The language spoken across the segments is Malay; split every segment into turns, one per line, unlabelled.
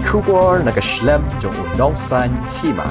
Kubor nakaslem jong udongsan Hima.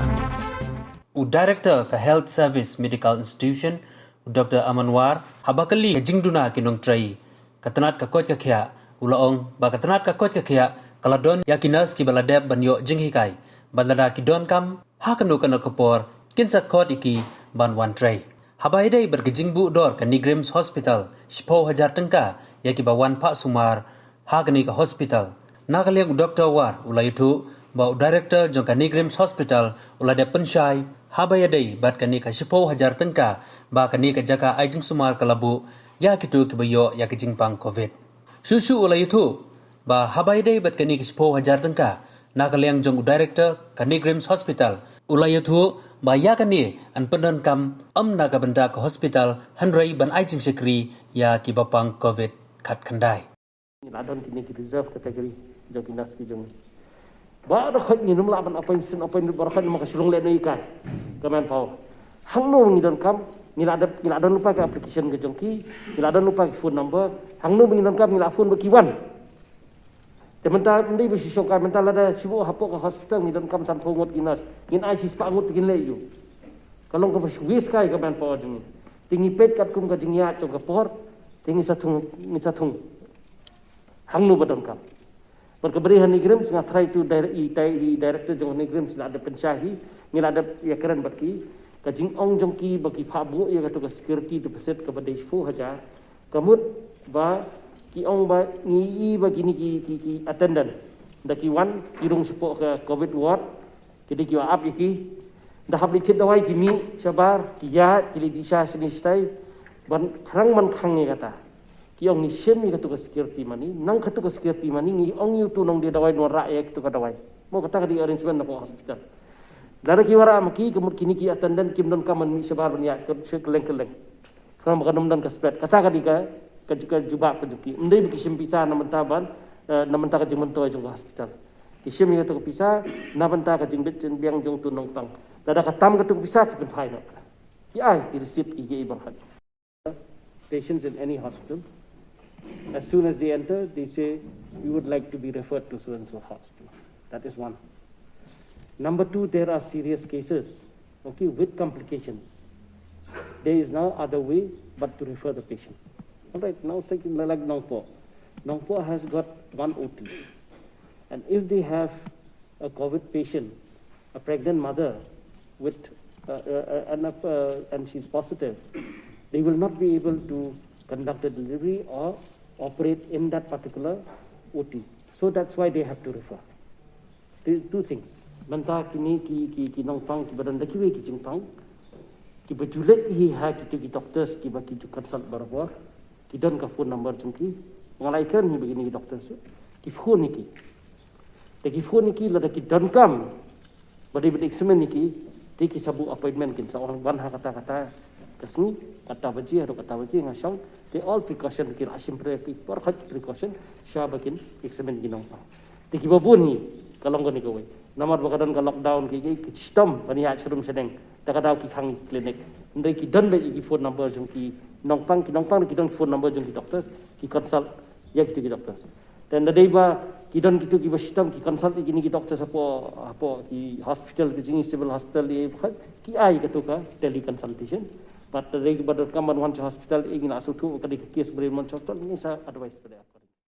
Director ka Health Service Medical Institution, Dr. Amanwar, habakali ka jingduna kinong tray. Katanat ka kot ka kya, ulaong ba katanat ka kot ka kya, kaladon yakinas ki baladeb banyo jinghikai, balada ki don kam, hakanu ka nakapor, kinsa kot iki ban one tray. Habaiday berkejingbu dor ka Neigrihms Hospital, Shipo Hajar Tyngka, yaki bawan Pak Sumar, hakani ka hospital. Nakaliang Dr. War ulay itu ba director jong ka Neigrihms Hospital ulay de pensyai habayaday bat kani ka Shipo Hajar Tyngka ba kani ka jaka ajing Sumar kalabu ya kitu kibayo ya kijingpang COVID. Susu ulay itu ba habayaday bat kani ka Shipo Hajar Tyngka nakaliang jong director ka Neigrihms Hospital ulay itu ba ya kani an pendon kam naga benda ka hospital hanrei ban ajing sekri ya kibapang COVID kat kandai.
Ladon kini ki reserve kategori jong kinas ki jong ba da khot ni numla ban apa sin apa ni barakan maka sulung le nei kai kaman pau hangno ni don kam ni ladon lupa ke application ke jong ki ni ladon lupa ke phone number hangno ni don kam ni la phone baki wan te menta ndai bisi sok kai menta lada sibu hapok ke hospital ni don kam san phongot kinas in ai sis pa ngot kin le yu kalong ka wis kai kaman pau jong tingi pet kat kum ka jingya jong ka por tingi satung hangno badon kam Perkeberihan Neigrihms nga try to director jong Neigrihms la ada pensyahi ni la ada ya keren baki ka jing ong jong ki baki phabu ya ka security deposit ka badai fu haja kamut ba ki ong ba ni bagi ni ki attendant da ki wan irung sepo ka covid ward kidi ki up iki dah habli chit dawai ki mi Shabar ki ya ki di sha sini stai ban khrang man khang ni kata ki ong ni Shim ni katu security mani nang katu security mani ni ong yu tu nong dia dawai no ra ek tu ka dawai mo kata di arrangement na hospital dara ki wara maki kemut kini ki attendant kim don kaman mi Shabar banya ke keleng from kanum dan ka spread kata ka di ka jubak ka juki ndai bi Shim pisa na mentaban na menta ka jing mento jong hospital ki Shim ni katu pisa na menta ka jing bit biang jong tu nong tang dada ka tam katu pisa ki ben fine ki ai ki receipt ki ge bang patients in any hospital. As soon as they enter, they say, we would like to be referred to so-and-so hospital. That is one. Number two, there are serious cases, okay, with complications. There is no other way but to refer the patient. All right, now thinking like Nongpo. Nongpo has got one OT. And if they have a COVID patient, a pregnant mother, with and she's positive, they will not be able to conduct the delivery or operate in that particular OT. So that's why they have to refer. Two things. Manta kini ki nongpang ki badan daki we ki jingpang ki bajulet hi ha ki doctors ki baki ju consult barabar ki don ka phone number jungki ngalaikan hi begini ki doctors ki phone ni ki phone ni ki la ki don kam badi badi examen ni ki sabu appointment kin sa orang ban ha kata kasni kata baji atau kata baji ngasang they all precaution kira asim precaution syabakin examen ginong pa tiki babun hi kalong ko ni ko namar bakadan ka lockdown ki system baniya churum sedeng takadaw ki khang clinic ndai ki don be ki phone number jong ki nongpang ki don phone number jong ki doctors ki consult ya ki doctors dan dai ba ki don ki system ki consult ki ni ki doctors apo ki hospital ki jingi civil hospital ki ai ka tele consultation. But the regular common one hospital, ingin asutu, kadi kes beri hospital, ini saya advice pada.